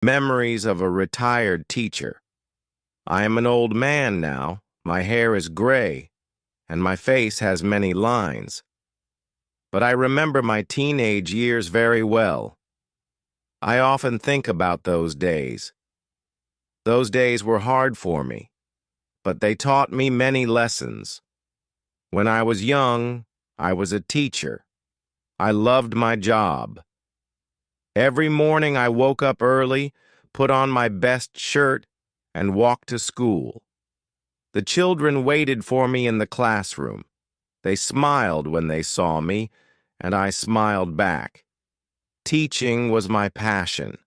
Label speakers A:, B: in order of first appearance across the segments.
A: Memories of a retired teacher. I am an old man now. My hair is gray, and my face has many lines. But I remember my teenage years very well. I often think about those days. Those days were hard for me, but they taught me many lessons. When I was young, I was a teacher. I loved my job. Every morning I woke up early, put on my best shirt, and walked to school. The children waited for me in the classroom. They smiled when they saw me, and I smiled back. Teaching was my passion.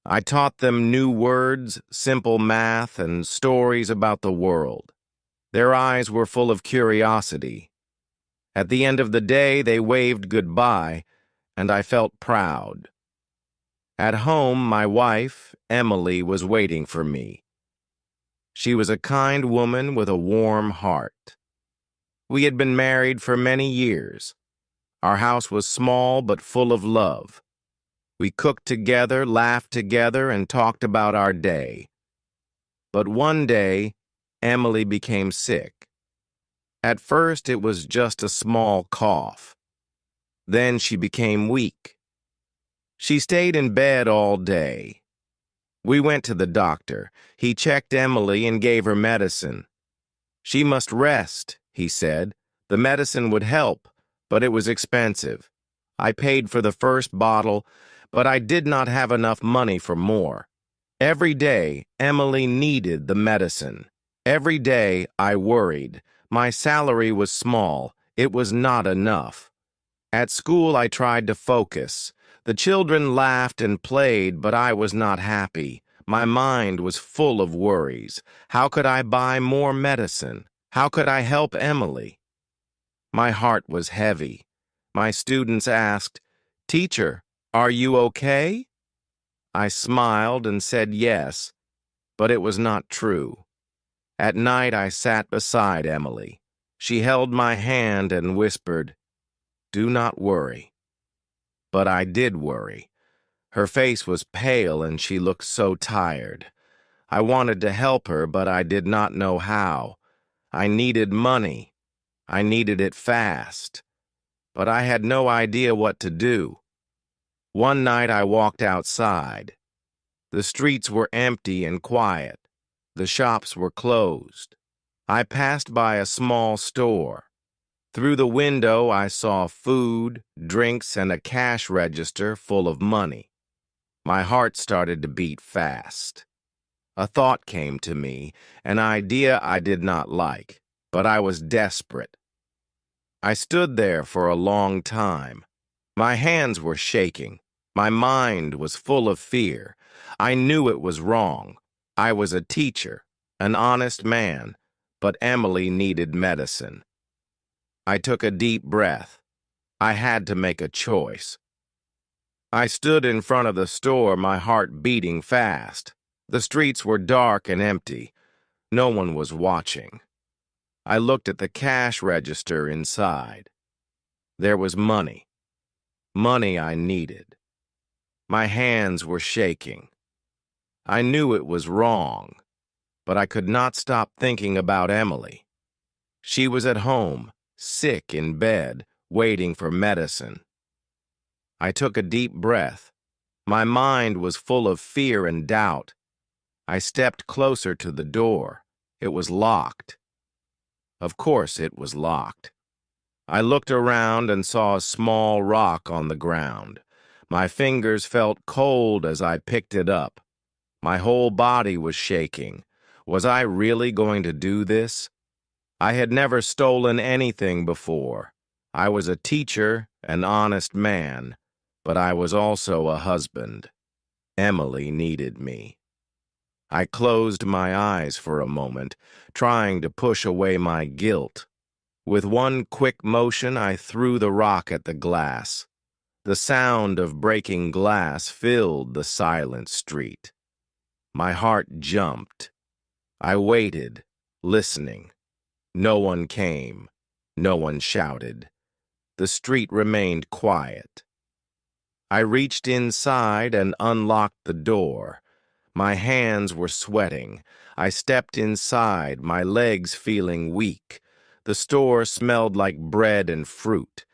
A: I taught them new words, simple math, and stories about the world. Their eyes were full of curiosity. At the end of the day, they waved goodbye, and I felt proud. At home, my wife, Emily, was waiting for me. She was a kind woman with a warm heart. We had been married for many years. Our house was small but full of love. We cooked together, laughed together, and talked about our day. But one day, Emily became sick. At first, it was just a small cough. Then she became weak. She stayed in bed all day. We went to the doctor. He checked Emily and gave her medicine. She must rest, he said. The medicine would help, but it was expensive. I paid for the first bottle, but I did not have enough money for more. Every day, Emily needed the medicine. Every day, I worried. My salary was small. It was not enough. At school, I tried to focus. The children laughed and played, but I was not happy. My mind was full of worries. How could I buy more medicine? How could I help Emily? My heart was heavy. My students asked, "Teacher, are you okay?" I smiled and said yes, but it was not true. At night, I sat beside Emily. She held my hand and whispered, "Do not worry." But I did worry. Her face was pale and she looked so tired. I wanted to help her, but I did not know how. I needed money. I needed it fast. But I had no idea what to do. One night I walked outside. The streets were empty and quiet. The shops were closed. I passed by a small store. Through the window, I saw food, drinks, and a cash register full of money. My heart started to beat fast. A thought came to me, an idea I did not like, but I was desperate. I stood there for a long time. My hands were shaking. My mind was full of fear. I knew it was wrong. I was a teacher, an honest man, but Emily needed medicine. I took a deep breath. I had to make a choice. I stood in front of the store, my heart beating fast. The streets were dark and empty. No one was watching. I looked at the cash register inside. There was money. Money I needed. My hands were shaking. I knew it was wrong, but I could not stop thinking about Emily. She was at home, sick in bed, waiting for medicine. I took a deep breath. My mind was full of fear and doubt. I stepped closer to the door. It was locked. Of course it was locked. I looked around and saw a small rock on the ground. My fingers felt cold as I picked it up. My whole body was shaking. Was I really going to do this? I had never stolen anything before. I was a teacher, an honest man, but I was also a husband. Emily needed me. I closed my eyes for a moment, trying to push away my guilt. With one quick motion, I threw the rock at the glass. The sound of breaking glass filled the silent street. My heart jumped. I waited, listening. No one came. No one shouted. The street remained quiet. I reached inside and unlocked the door. My hands were sweating. I stepped inside, my legs feeling weak. The store smelled like bread and fruit.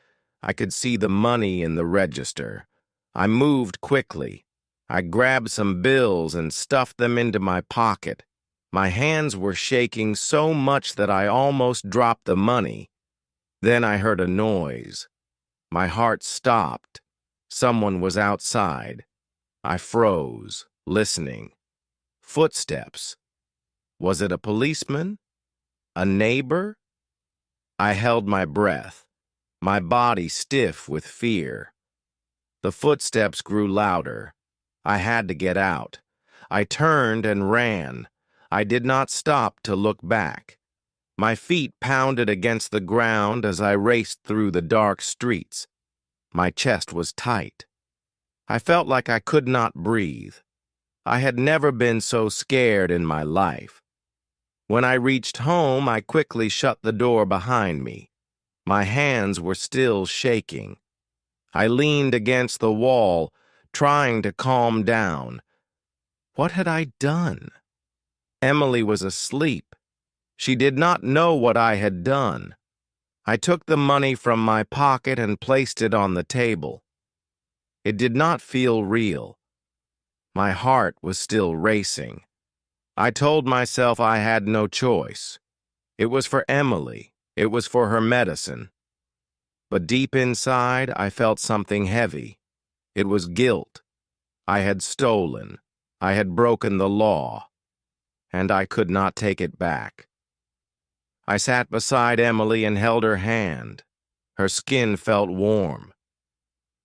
A: I could see the money in the register. I moved quickly. I grabbed some bills and stuffed them into my pocket. My hands were shaking so much that I almost dropped the money. Then I heard a noise. My heart stopped. Someone was outside. I froze, listening. Footsteps. Was it a policeman? A neighbor? I held my breath, my body stiff with fear. The footsteps grew louder. I had to get out. I turned and ran. I did not stop to look back. My feet pounded against the ground as I raced through the dark streets. My chest was tight. I felt like I could not breathe. I had never been so scared in my life. When I reached home, I quickly shut the door behind me. My hands were still shaking. I leaned against the wall, trying to calm down. What had I done? Emily was asleep. She did not know what I had done. I took the money from my pocket and placed it on the table. It did not feel real. My heart was still racing. I told myself I had no choice. It was for Emily. It was for her medicine. But deep inside, I felt something heavy. It was guilt. I had stolen. I had broken the law. And I could not take it back. I sat beside Emily and held her hand. Her skin felt warm.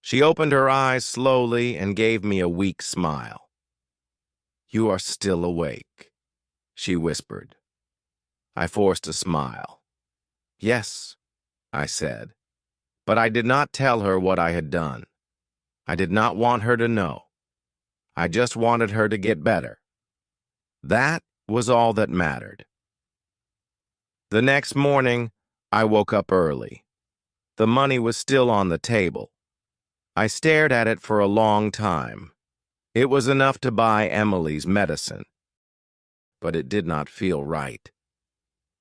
A: She opened her eyes slowly and gave me a weak smile. "You are still awake," she whispered. I forced a smile. "Yes," I said. But I did not tell her what I had done. I did not want her to know. I just wanted her to get better. That was all that mattered. The next morning, I woke up early. The money was still on the table. I stared at it for a long time. It was enough to buy Emily's medicine. But it did not feel right.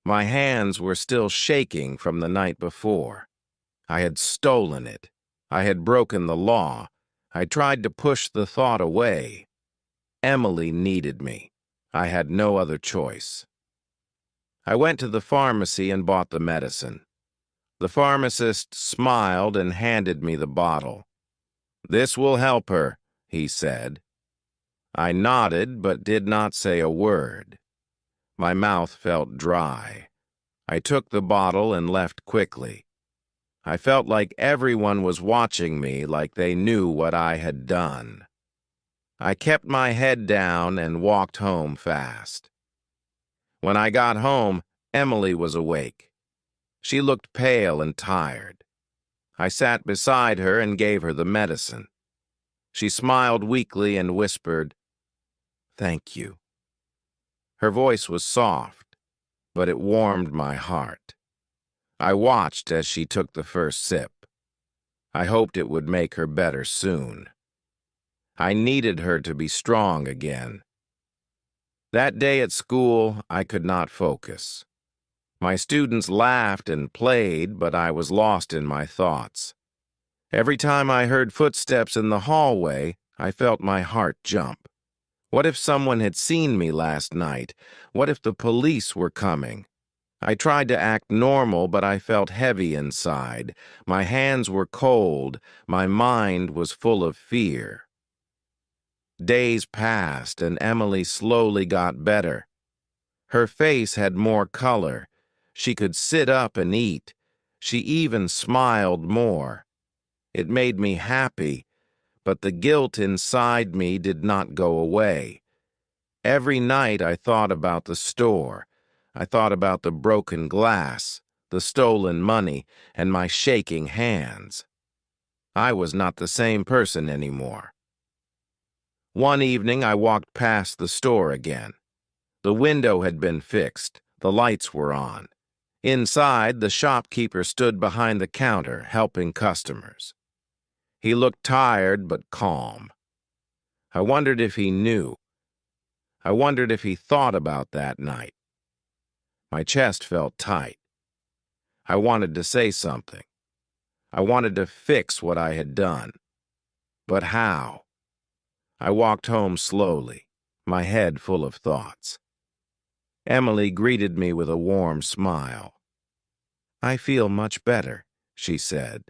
A: My hands were still shaking from the night before. I had stolen it. I had broken the law. I tried to push the thought away. Emily needed me. I had no other choice. I went to the pharmacy and bought the medicine. The pharmacist smiled and handed me the bottle. "This will help her," he said. I nodded but did not say a word. My mouth felt dry. I took the bottle and left quickly. I felt like everyone was watching me, like they knew what I had done. I kept my head down and walked home fast. When I got home, Emily was awake. She looked pale and tired. I sat beside her and gave her the medicine. She smiled weakly and whispered, "Thank you." Her voice was soft, but it warmed my heart. I watched as she took the first sip. I hoped it would make her better soon. I needed her to be strong again. That day at school, I could not focus. My students laughed and played, but I was lost in my thoughts. Every time I heard footsteps in the hallway, I felt my heart jump. What if someone had seen me last night? What if the police were coming? I tried to act normal, but I felt heavy inside. My hands were cold. My mind was full of fear. Days passed, and Emily slowly got better. Her face had more color. She could sit up and eat. She even smiled more. It made me happy, but the guilt inside me did not go away. Every night I thought about the store. I thought about the broken glass, the stolen money, and my shaking hands. I was not the same person anymore. One evening I walked past the store again. The window had been fixed. The lights were on. Inside, the shopkeeper stood behind the counter, helping customers. He looked tired but calm. I wondered if he knew. I wondered if he thought about that night. My chest felt tight. I wanted to say something. I wanted to fix what I had done. But how? I walked home slowly, my head full of thoughts. Emily greeted me with a warm smile. "I feel much better," she said.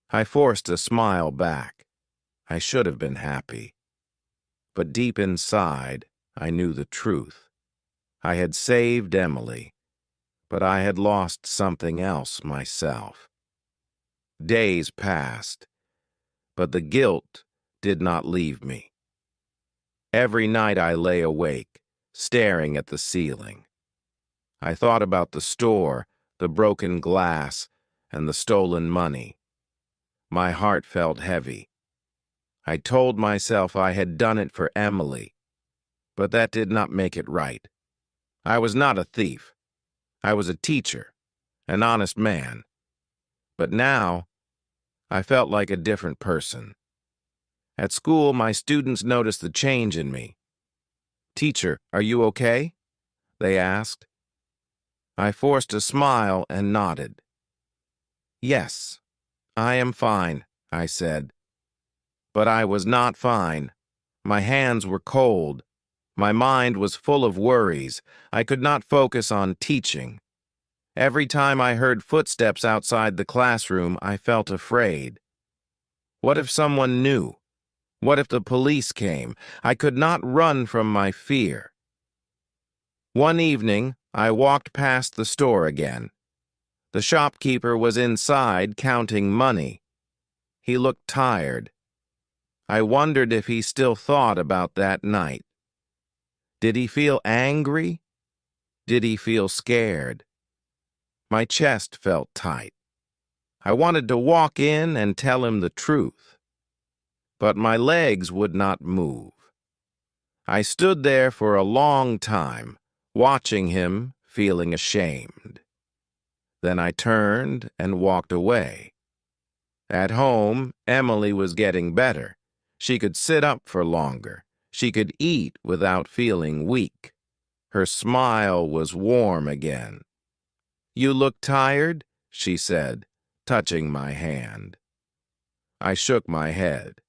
A: I forced a smile back. I should have been happy. But deep inside, I knew the truth. I had saved Emily, but I had lost something else myself. Days passed, but the guilt did not leave me. Every night I lay awake, staring at the ceiling. I thought about the store, the broken glass, and the stolen money. My heart felt heavy. I told myself I had done it for Emily, but that did not make it right. I was not a thief. I was a teacher, an honest man. But now, I felt like a different person. At school, my students noticed the change in me. "Teacher, are you okay?" they asked. I forced a smile and nodded. "Yes, I am fine," I said. But I was not fine. My hands were cold. My mind was full of worries. I could not focus on teaching. Every time I heard footsteps outside the classroom, I felt afraid. What if someone knew? What if the police came? I could not run from my fear. One evening, I walked past the store again. The shopkeeper was inside counting money. He looked tired. I wondered if he still thought about that night. Did he feel angry? Did he feel scared? My chest felt tight. I wanted to walk in and tell him the truth. But my legs would not move. I stood there for a long time, watching him, feeling ashamed. Then I turned and walked away. At home, Emily was getting better. She could sit up for longer. She could eat without feeling weak. Her smile was warm again. "You look tired," she said, touching my hand. I shook my head.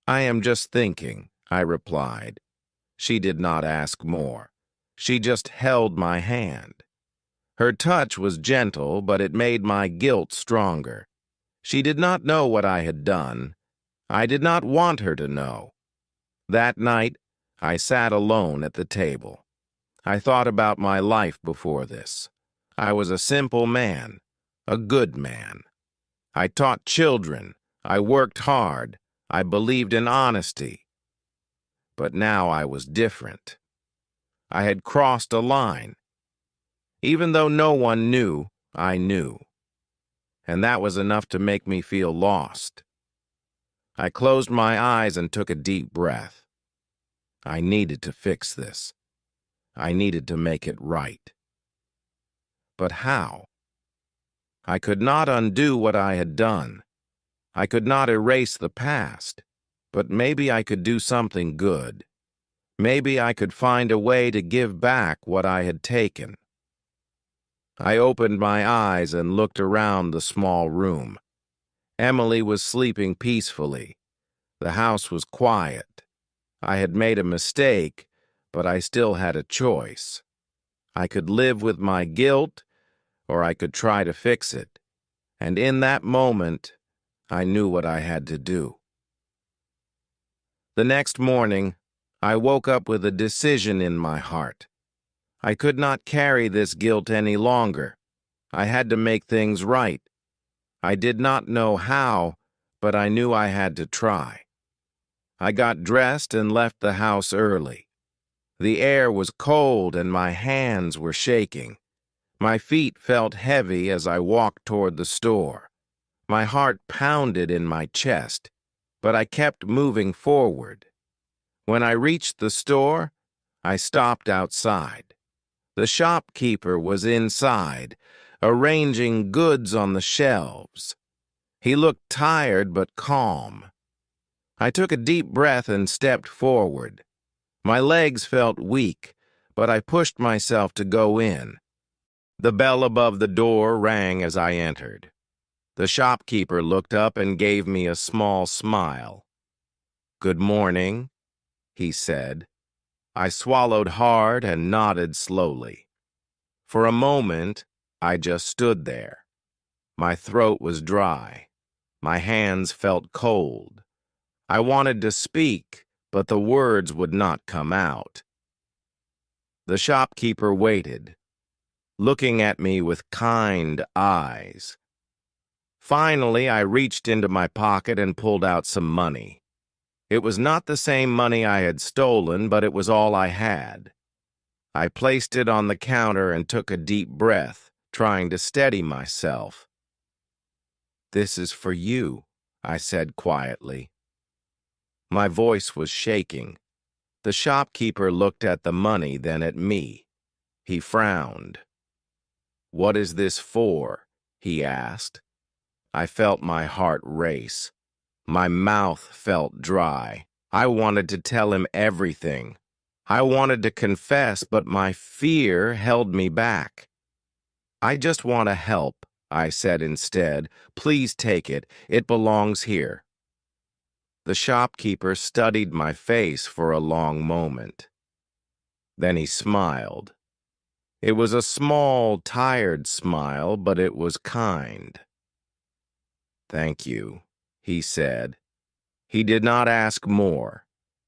A: "I am just thinking," I replied. She did not ask more. She just held my hand. Her touch was gentle, but it made my guilt stronger. She did not know what I had done. I did not want her to know. That night, I sat alone at the table. I thought about my life before this. I was a simple man, a good man. I taught children. I worked hard. I believed in honesty. But now I was different. I had crossed a line. Even though no one knew, I knew. And that was enough to make me feel lost. I closed my eyes and took a deep breath. I needed to fix this. I needed to make it right. But how? I could not undo what I had done. I could not erase the past. But maybe I could do something good. Maybe I could find a way to give back what I had taken. I opened my eyes and looked around the small room. Emily was sleeping peacefully. The house was quiet. I had made a mistake, but I still had a choice. I could live with my guilt, or I could try to fix it. And in that moment, I knew what I had to do. The next morning, I woke up with a decision in my heart. I could not carry this guilt any longer. I had to make things right. I did not know how, but I knew I had to try. I got dressed and left the house early. The air was cold and my hands were shaking. My feet felt heavy as I walked toward the store. My heart pounded in my chest, but I kept moving forward. When I reached the store, I stopped outside. The shopkeeper was inside, arranging goods on the shelves. He looked tired but calm. I took a deep breath and stepped forward. My legs felt weak, but I pushed myself to go in. The bell above the door rang as I entered. The shopkeeper looked up and gave me a small smile. "Good morning," he said. I swallowed hard and nodded slowly. For a moment, I just stood there. My throat was dry. My hands felt cold. I wanted to speak, but the words would not come out. The shopkeeper waited, looking at me with kind eyes. Finally, I reached into my pocket and pulled out some money. It was not the same money I had stolen, but it was all I had. I placed it on the counter and took a deep breath, trying to steady myself. "This is for you," I said quietly. My voice was shaking. The shopkeeper looked at the money, then at me. He frowned. "What is this for?" he asked. I felt my heart race. My mouth felt dry. I wanted to tell him everything. I wanted to confess, but my fear held me back. "I just want to help," I said instead. "Please take it. It belongs here." The shopkeeper studied my face for a long moment. Then he smiled. It was a small, tired smile, but it was kind. "Thank you," he said. He did not ask more.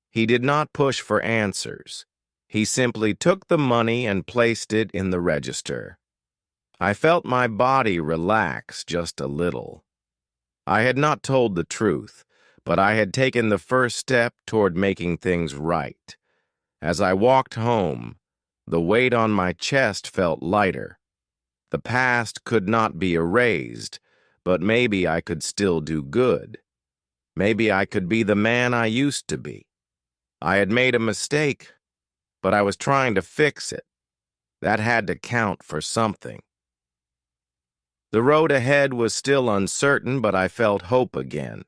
A: He did not push for answers. He simply took the money and placed it in the register. I felt my body relax just a little. I had not told the truth, but I had taken the first step toward making things right. As I walked home, the weight on my chest felt lighter. The past could not be erased, but maybe I could still do good. Maybe I could be the man I used to be. I had made a mistake, but I was trying to fix it. That had to count for something. The road ahead was still uncertain, but I felt hope again.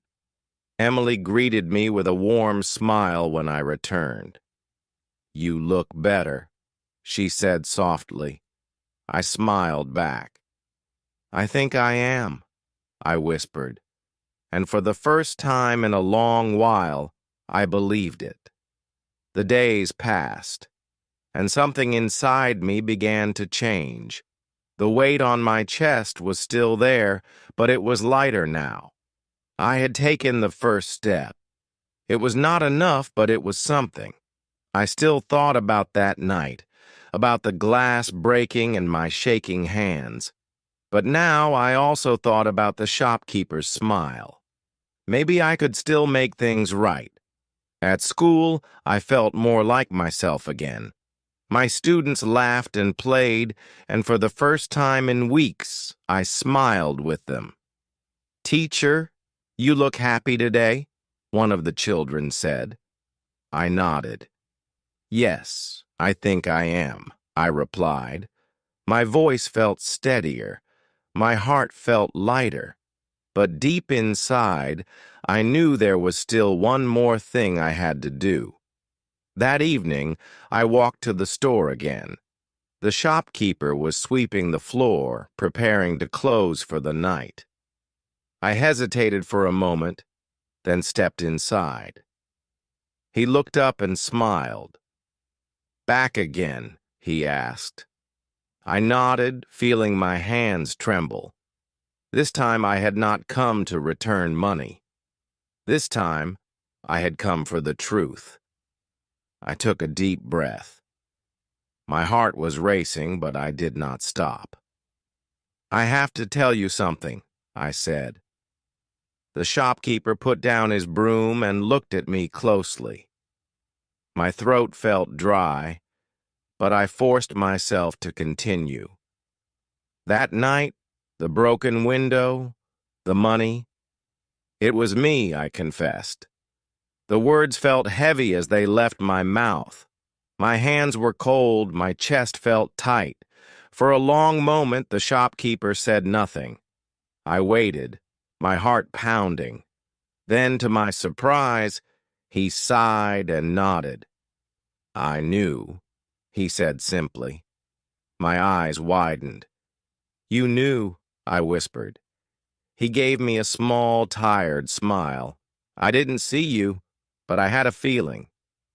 A: Emily greeted me with a warm smile when I returned. "You look better," she said softly. I smiled back. "I think I am," I whispered, and for the first time in a long while, I believed it. The days passed, and something inside me began to change. The weight on my chest was still there, but it was lighter now. I had taken the first step. It was not enough, but it was something. I still thought about that night, about the glass breaking and my shaking hands. But now I also thought about the shopkeeper's smile. Maybe I could still make things right. At school, I felt more like myself again. My students laughed and played, and for the first time in weeks, I smiled with them. "Teacher, you look happy today," one of the children said. I nodded. "Yes, I think I am," I replied. My voice felt steadier. My heart felt lighter. But deep inside, I knew there was still one more thing I had to do. That evening, I walked to the store again. The shopkeeper was sweeping the floor, preparing to close for the night. I hesitated for a moment, then stepped inside. He looked up and smiled. "Back again?" he asked. I nodded, feeling my hands tremble. This time I had not come to return money. This time, I had come for the truth. I took a deep breath. My heart was racing, but I did not stop. "I have to tell you something," I said. The shopkeeper put down his broom and looked at me closely. My throat felt dry, but I forced myself to continue. That night, the broken window, the money, it was me, I confessed. The words felt heavy as they left my mouth. My hands were cold, my chest felt tight. For a long moment, the shopkeeper said nothing. I waited. my heart pounding. Then, to my surprise, he sighed and nodded. "I knew," he said simply. My eyes widened. "You knew," I whispered. He gave me a small, tired smile. "I didn't see you, but I had a feeling.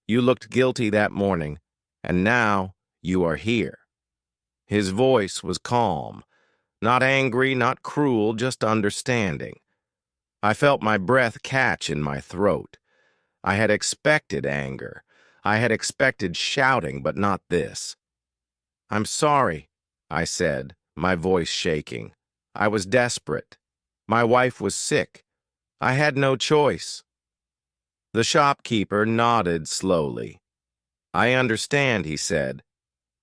A: You looked guilty that morning, and now you are here." His voice was calm, not angry, not cruel, just understanding. I felt my breath catch in my throat. I had expected anger. I had expected shouting, but not this. "I'm sorry," I said, my voice shaking. "I was desperate. My wife was sick. I had no choice." The shopkeeper nodded slowly. "I understand," he said,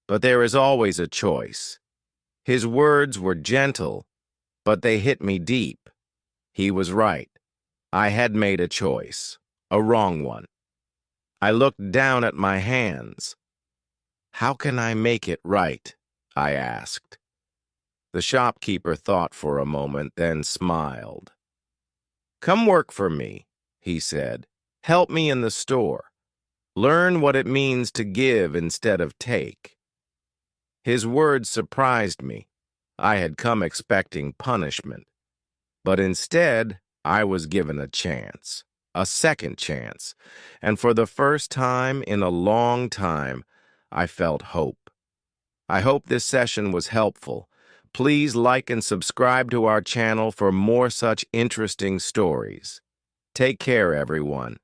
A: "but there is always a choice." His words were gentle, but they hit me deep. He was right. I had made a choice, a wrong one. I looked down at my hands. "How can I make it right?" I asked. The shopkeeper thought for a moment, then smiled. "Come work for me," he said. "Help me in the store. Learn what it means to give instead of take." His words surprised me. I had come expecting punishment. But instead, I was given a chance, a second chance, and for the first time in a long time, I felt hope. I hope this session was helpful. Please like and subscribe to our channel for more such interesting stories. Take care, everyone.